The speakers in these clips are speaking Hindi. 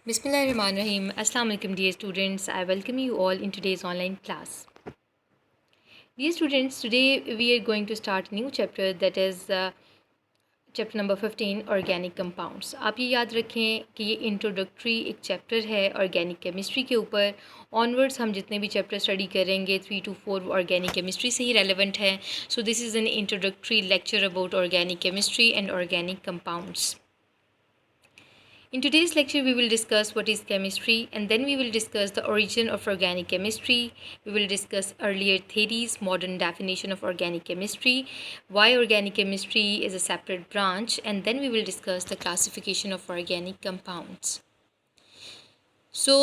Bismillahirrahmanirrahim. Assalamu alaikum, dear students. I welcome you all in today's online class. Dear students, today we are going to start a new chapter, that is chapter number 15, organic compounds. आप ये याद रखें कि ये इंट्रोडक्टरी एक चैप्टर है ऑर्गेनिक केमिस्ट्री के ऊपर. ऑनवर्ड्स हम जितने भी चैप्टर स्टडी करेंगे 3 to 4 ऑर्गेनिक केमिस्ट्री से ही रेलेवेंट है. So this is an introductory lecture about organic chemistry and organic compounds. In today's lecture, we will discuss what is chemistry, and then we will discuss the origin of organic chemistry. We will discuss earlier theories, modern definition of organic chemistry, why organic chemistry is a separate branch, and then we will discuss the classification of organic compounds. So,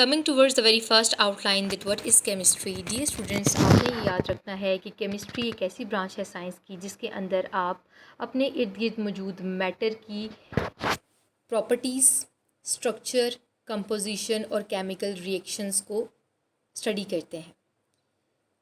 coming towards the very first outline, that what is chemistry. Dear students, आपने ये याद रखना है कि chemistry एक ऐसी branch है साइंस की जिसके अंदर आप अपने इर्द गिर्द मौजूद मैटर की प्रॉपर्टीज़, स्ट्रक्चर, कंपोजिशन और केमिकल रिएक्शंस को स्टडी करते हैं.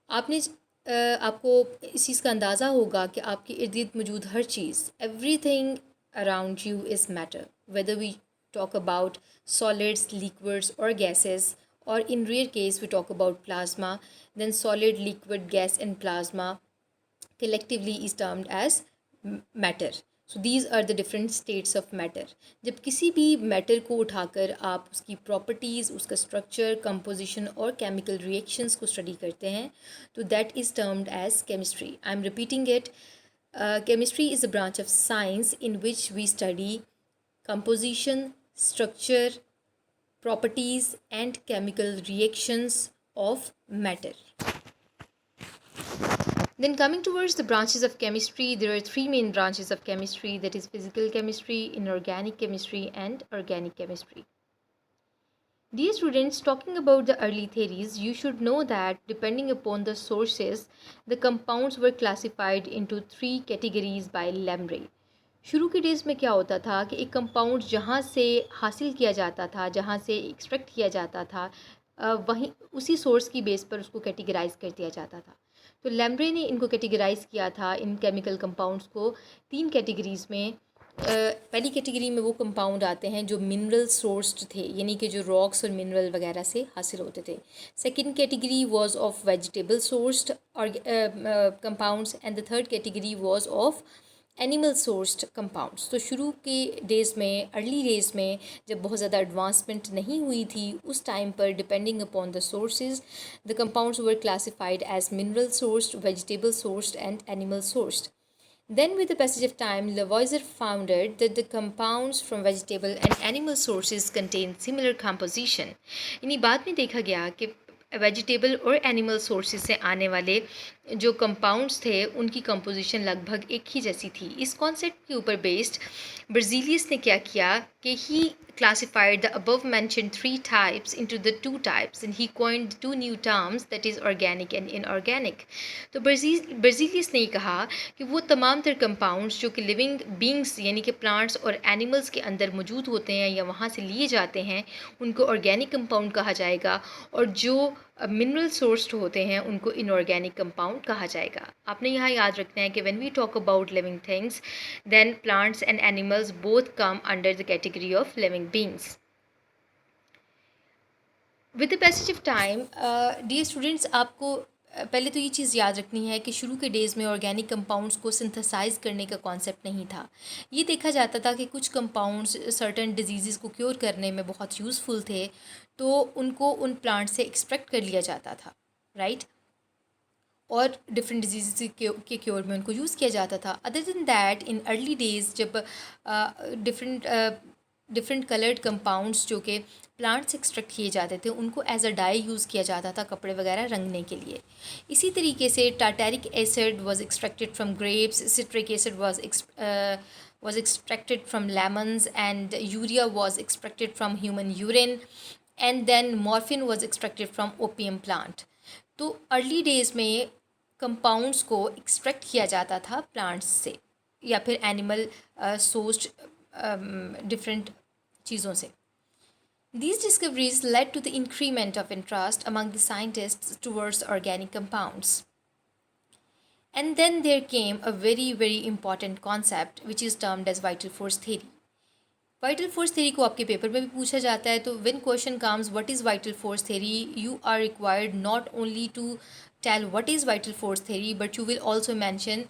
आपको इस चीज़ का अंदाज़ा होगा कि आपके इर्द गिर्द मौजूद हर चीज़, everything around you is matter, whether we talk about solids, liquids और गैसेस, और in rare case we talk about plasma, then solid, liquid, gas and plasma collectively is termed as matter. So these are the different states of matter. जब किसी भी मैटर को उठाकर आप उसकी प्रॉपर्टीज़, उसका स्ट्रक्चर, कंपोजिशन और केमिकल रिएक्शंस को स्टडी करते हैं तो that is termed as chemistry. I am repeating it. Chemistry is a branch of science in which we study composition, structure, properties and chemical reactions of matter. Then coming towards the branches of chemistry, there are three main branches of chemistry, that is physical chemistry, inorganic chemistry and organic chemistry. Dear students, talking about the early theories, you should know that depending upon the sources, the compounds were classified into three categories by Lemray. शुरू के डेज़ में क्या होता था कि एक कंपाउंड जहाँ से हासिल किया जाता था, जहाँ से एक्सट्रैक्ट किया जाता था, वहीं उसी सोर्स की बेस पर उसको कैटेगराइज कर दिया जाता था. तो लेम्ब्रे ने इनको कैटेगराइज किया था, इन केमिकल कंपाउंड्स को, तीन कैटेगरीज़ में. पहली कैटेगरी में वो कंपाउंड आते हैं जो मिनरल सोर्स्ड थे, यानी कि जो रॉक्स और मिनरल वगैरह से हासिल होते थे. Second category was of vegetable sourced और compounds, and the third category was of animal sourced compounds. तो शुरू के डेज़ में, अर्ली डेज़ में, जब बहुत ज़्यादा एडवांसमेंट नहीं हुई थी, उस टाइम पर depending upon the sources the compounds were classified as mineral sourced, vegetable sourced and animal sourced. Then, with the passage of time, Lavoisier found that the compounds from vegetable and animal sources contain similar composition. यानी बाद में देखा गया कि वेजिटेबल और एनिमल सोर्सेज से आने वाले जो कंपाउंड्स थे उनकी कंपोजिशन लगभग एक ही जैसी थी. इस कॉन्सेप्ट के ऊपर बेस्ड बर्जीलियस ने क्या किया कि ही classified the above mentioned three types into the two types, and he coined two new terms, that is organic and inorganic. तो बर्जीलियस ने कहा कि वो तमाम तर कंपाउंड्स जो कि लिविंग बींग्स यानी कि प्लांट्स और एनिमल्स के अंदर मौजूद होते हैं या वहाँ से लिए जाते हैं उनको ऑर्गेनिक कंपाउंड कहा जाएगा, और जो मिनरल सोर्स्ड होते हैं उनको इनऑर्गेनिक कंपाउंड कहा जाएगा. आपने यहाँ याद रखना है कि when we talk about living things, then plants and animals both come under the category of living beings. With the passage of time, dear students, आपको पहले तो ये चीज़ याद रखनी है कि शुरू के डेज़ में ऑर्गेनिक कंपाउंड्स को सिंथेसाइज करने का कॉन्सेप्ट नहीं था. ये देखा जाता था कि कुछ कंपाउंड्स सर्टन डिजीज़ को क्योर करने में बहुत यूज़फुल थे, तो उनको उन प्लांट से एक्सट्रैक्ट कर लिया जाता था, राइट, और डिफरेंट डिजीज़ के क्योर में उनको यूज़ किया जाता था. Other than that, in early days जब डिफरेंट कलर्ड कंपाउंड्स जो कि प्लांट से एक्सट्रैक्ट किए जाते थे उनको एज अ डाई यूज़ किया जाता था कपड़े वगैरह रंगने के लिए. इसी तरीके से tartaric acid was extracted from grapes, citric acid was extracted from lemons, and urea was extracted from human urine, and then morphine was extracted from opium plant. तो अर्ली डेज़ में कंपाउंड्स को एक्सट्रैक्ट किया जाता था प्लांट्स से या फिर एनिमल सोर्स्ड डिफरेंट चीज़ों से. These discoveries led to the increment of interest among the scientists towards organic compounds. And then there came a very, very important concept which is termed as vital force theory. Vital force theory को आपके पेपर में भी पूछा जाता है, तो when question comes what is vital force theory, you are required not only to tell what is vital force theory, but you will also mention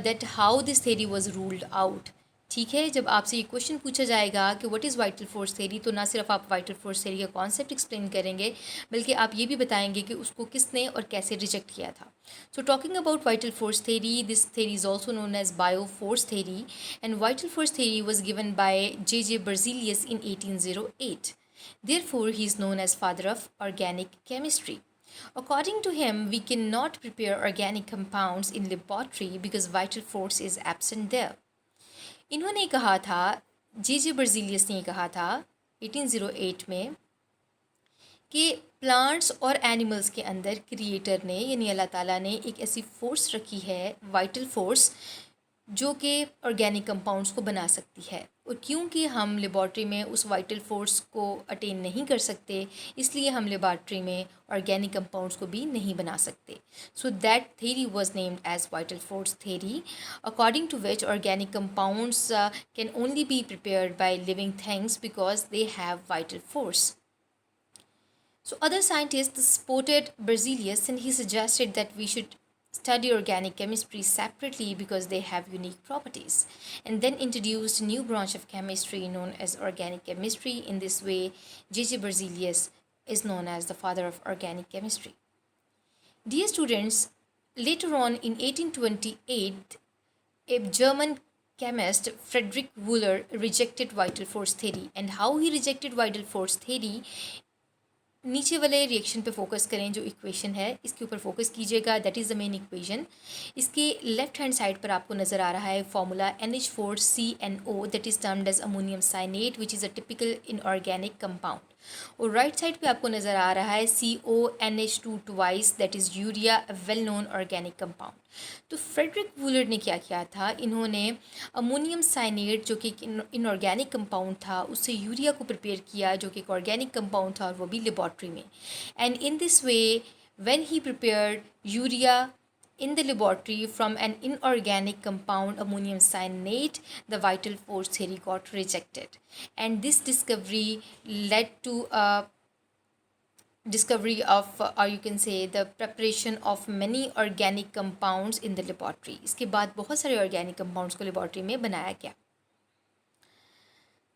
that how this theory was ruled out. ठीक है, जब आपसे ये क्वेश्चन पूछा जाएगा कि what is vital force theory, तो ना सिर्फ आप वाइटल फोर्स थ्योरी का कॉन्सेप्ट एक्सप्लेन करेंगे, बल्कि आप ये भी बताएंगे कि उसको किसने और कैसे रिजेक्ट किया था. So talking about vital force theory, this theory is also known as bio force theory, and vital force theory was given by J.J. Berzelius in 1808. Therefore, he is known as father of organic chemistry. According to him, we cannot prepare organic compounds in laboratory because vital force is absent there. इन्होंने कहा था, J.J. Berzelius ने कहा था 1808 में कि प्लांट्स और एनिमल्स के अंदर क्रिएटर ने यानी अल्लाह ताला ने एक ऐसी फोर्स रखी है, वाइटल फोर्स, जो कि ऑर्गेनिक कंपाउंड्स को बना सकती है. और क्योंकि हम लेबॉर्ट्री में उस वाइटल फोर्स को अटेन नहीं कर सकते, इसलिए हम लेबॉर्ट्री में ऑर्गेनिक कंपाउंड्स को भी नहीं बना सकते. So that theory was named as vital force theory, according to which organic compounds can only be prepared by living things because they have vital force. So other scientists supported Berzelius, and he suggested that we should study organic chemistry separately because they have unique properties, and then introduced a new branch of chemistry known as organic chemistry. In this way, J.J. Berzelius is known as the father of organic chemistry. Dear students, later on in 1828, a German chemist, Friedrich Wöhler, rejected vital force theory. And how he rejected vital force theory, नीचे वाले रिएक्शन पे फोकस करें, जो इक्वेशन है इसके ऊपर फोकस कीजिएगा, that is the main equation. इसके लेफ्ट हैंड साइड पर आपको नज़र आ रहा है formula NH4CNO, that is termed as ammonium cyanate which is a typical inorganic compound. और राइट साइड पे आपको नज़र आ रहा है CONH2 twice, that is urea, well known organic compound. तो फ्रेडरिक वूलर ने क्या किया था, इन्होंने अमोनियम साइनेट जो कि इनऑर्गेनिक कंपाउंड था, उससे यूरिया को प्रिपेयर किया जो कि एक ऑर्गेनिक कंपाउंड था, और वो भी लेबॉर्ट्री में. And in this way when he prepared urea in the laboratory from an inorganic compound ammonium cyanate, the vital force theory got rejected, and this discovery led to a discovery of or you can say the preparation of many organic compounds in the laboratory. इसके बाद बहुत सारे organic compounds को laboratory में बनाया गया,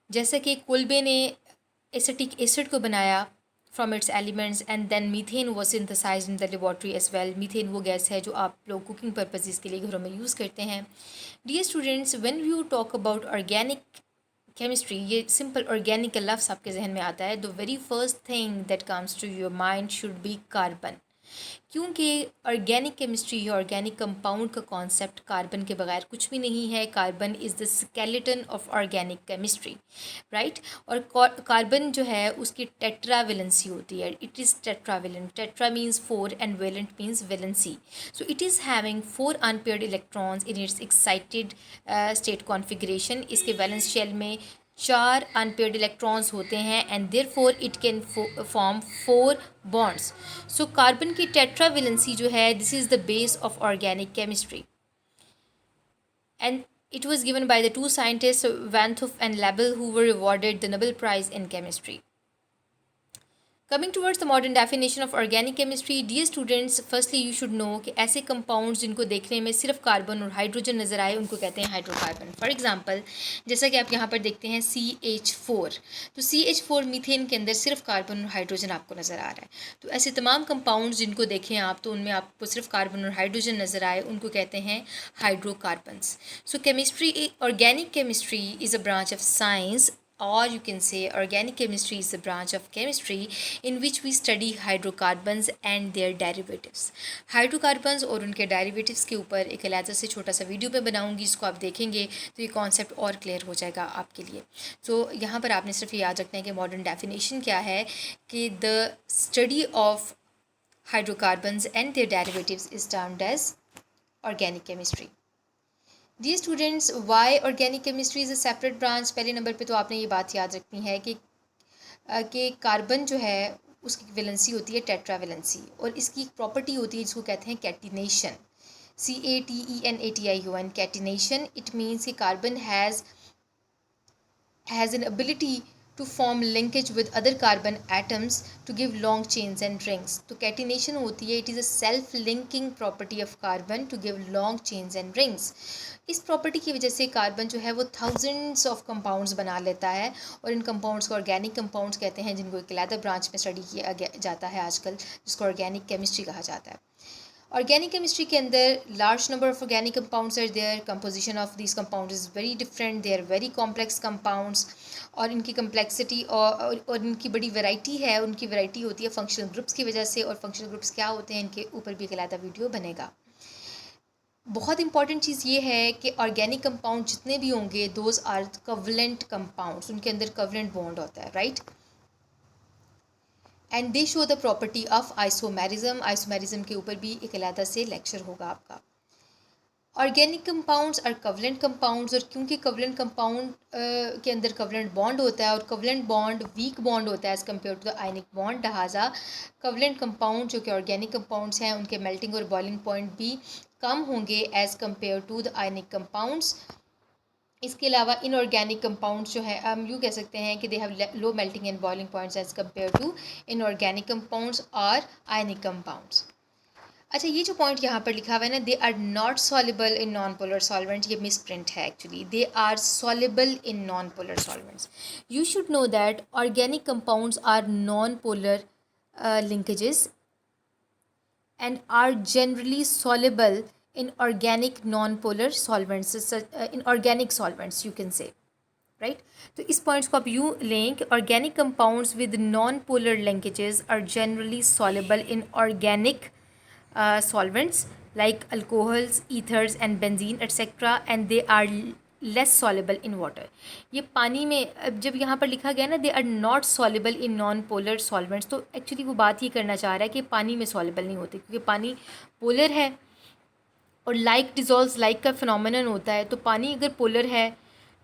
जैसे कि कोल्बे ने एसिटिक एसिड को बनाया from its elements, and then methane was synthesized in the laboratory as well. Methane वो गैस है जो आप लोग कुकिंग पर्पजेज़ के लिए घरों में यूज़ करते हैं. Dear students, when you talk about organic chemistry, ये सिंपल ऑर्गेनिक का लफ्ज़ आपके जहन में आता है, the very first thing that comes to your mind should be carbon. क्योंकि ऑर्गेनिक केमिस्ट्री या ऑर्गेनिक कंपाउंड का कॉन्सेप्ट कार्बन के बगैर कुछ भी नहीं है. Carbon is the skeleton of organic chemistry, right. और कार्बन जो है उसकी टेट्रावेलेंसी होती है, it is tetravalent. Tetra means 4 and valent means valency. So it is having 4 unpaired electrons in its excited state configuration. इसके वैलेंस शेल में 4 अनपेयर्ड इलेक्ट्रॉन्स होते हैं, and therefore it can form 4 bonds. So carbon की टेट्रावेलेंसी जो है, this is the base of organic chemistry, and it was given by the two scientists Van 't Hoff and Labelle, who were awarded the Nobel Prize in Chemistry. Coming towards the modern definition of organic chemistry, dear students, firstly you should know कि ऐसे compounds जिनको देखने में सिर्फ कार्बन और हाइड्रोजन नज़र आए उनको कहते हैं हाइड्रोकार्बन. फॉर एग्जांपल, जैसा कि आप यहाँ पर देखते हैं CH4, तो CH4 मीथेन के अंदर सिर्फ कार्बन और हाइड्रोजन आपको नज़र आ रहा है. तो ऐसे तमाम कंपाउंड्स जिनको देखें आप तो उनमें आपको सिर्फ कार्बन और हाइड्रोजन नज़र आए, उनको कहते हैं hydrocarbons. So chemistry, organic chemistry is a branch of science, or you can say organic chemistry is a branch of chemistry in which we study hydrocarbons and their derivatives. Hydrocarbons और उनके डेरिवेटिव्स के ऊपर एक अलग से छोटा सा वीडियो मैं बनाऊंगी, इसको आप देखेंगे तो ये कॉन्सेप्ट और क्लियर हो जाएगा आपके लिए. सो यहाँ पर आपने सिर्फ याद रखना है कि मॉडर्न डेफिनेशन क्या है, कि the study of hydrocarbons and their derivatives is termed as organic chemistry. Dear students, why organic chemistry is a separate branch. पहले नंबर पे तो आपने ये बात याद रखनी है कि कार्बन जो है उसकी वैलेंसी होती है टेट्रावेलेंसी, और इसकी एक प्रॉपर्टी होती है जिसको कहते हैं catenation. CATENATION, catenation. It means कि carbon has has an ability to form linkage with other carbon atoms to give long chains and rings. तो कैटिनेशन होती है, it is a self linking property of carbon to give long chains and rings. इस प्रॉपर्टी की वजह से कार्बन जो है वो थाउजेंड्स ऑफ कंपाउंड्स बना लेता है, और इन कंपाउंड्स को ऑर्गेनिक कंपाउंड्स कहते हैं, जिनको एक अलग ब्रांच में स्टडी किया जाता है आजकल, जिसको ऑर्गेनिक केमिस्ट्री कहा जाता है. ऑर्गेनिक केमिस्ट्री के अंदर large number of organic compounds are there. Composition of this compound is very different, they are very complex compounds, और इनकी कम्प्लेक्सिटी और इनकी बड़ी वैरायटी है. उनकी वैरायटी होती है फंक्शनल ग्रुप्स की वजह से, और फंक्शनल ग्रुप्स क्या होते हैं इनके ऊपर भी एक अलग वीडियो बनेगा. बहुत इंपॉर्टेंट चीज़ ये है कि ऑर्गेनिक कंपाउंड जितने भी होंगे दोज आर कवलेंट कंपाउंड्स, उनके अंदर कवलेंट बॉन्ड होता है, right. And they show the property of isomerism. Isomerism के ऊपर भी एक अलग से लेक्चर होगा आपका. ऑर्गेनिक कंपाउंड्स और कवलेंट कंपाउंड्स, और क्योंकि कवलेंट कंपाउंड के अंदर कवलेंट बॉन्ड होता है, और कवलेंट बॉन्ड वीक बॉन्ड होता है as compare to the ionic bond, लिहाजा कवलेंट कंपाउंड जो कि ऑर्गेनिक कंपाउंड्स हैं उनके मेल्टिंग और बॉइलिंग पॉइंट भी कम होंगे as compare to the ionic compounds. इसके अलावा इनऑर्गेनिक कंपाउंड्स जो है हम यूँ कह सकते हैं कि they have low melting and boiling points as compare to inorganic compounds और आयनिक कंपाउंड्स. अच्छा, ये जो पॉइंट यहाँ पर लिखा हुआ है ना, they are not soluble in non polar solvent, ये मिस प्रिंट है actually. They are soluble in non polar solvents. You should know that organic compounds are non polar linkages and are generally soluble in organic non-polar solvents, in organic solvents you can say, राइट. तो इस पॉइंट्स को आप यूँ लें कि organic compounds with non polar linkages are generally soluble in organic solvents like alcohols, ethers and benzene etc. and they are less soluble in water. ये पानी में अब जब यहाँ पर लिखा गया ना they are not soluble in non polar solvents, तो एक्चुअली वो बात ये करना चाह रहा है कि पानी में सॉल्युबल नहीं होते, क्योंकि पानी पोलर है और लाइक डिजॉल्व्स लाइक का फिनोमेनन होता है. तो पानी अगर पोलर है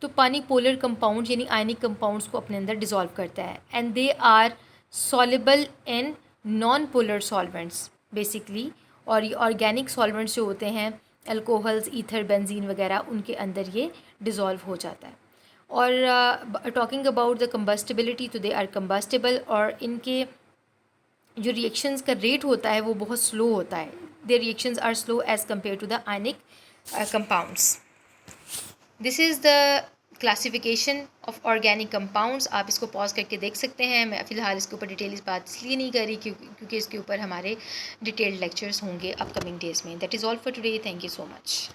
तो पानी पोलर कंपाउंड यानी आयनिक कंपाउंड्स को अपने अंदर डिजॉल्व करता है. And they are soluble in non polar solvents basically. और ये ऑर्गेनिक सॉल्वेंट्स जो होते हैं अल्कोहल्स, ईथर, बेंजीन वगैरह, उनके अंदर ये डिज़ोल्व हो जाता है. और टॉकिंग अबाउट द कंबस्टिबिलिटी, तो दे आर कंबस्टिबल, और इनके जो रिएक्शंस का रेट होता है वो बहुत स्लो होता है. Their reactions are slow as compare to the ionic compounds. This is the classification of organic compounds. आप इसको पॉज करके देख सकते हैं. मैं फ़िलहाल इसके ऊपर डिटेल इस बात इसलिए नहीं कर रही क्योंकि इसके ऊपर हमारे डिटेल्ड लेक्चर्स होंगे अपकमिंग डेज़ में. That is all for today. Thank you so much.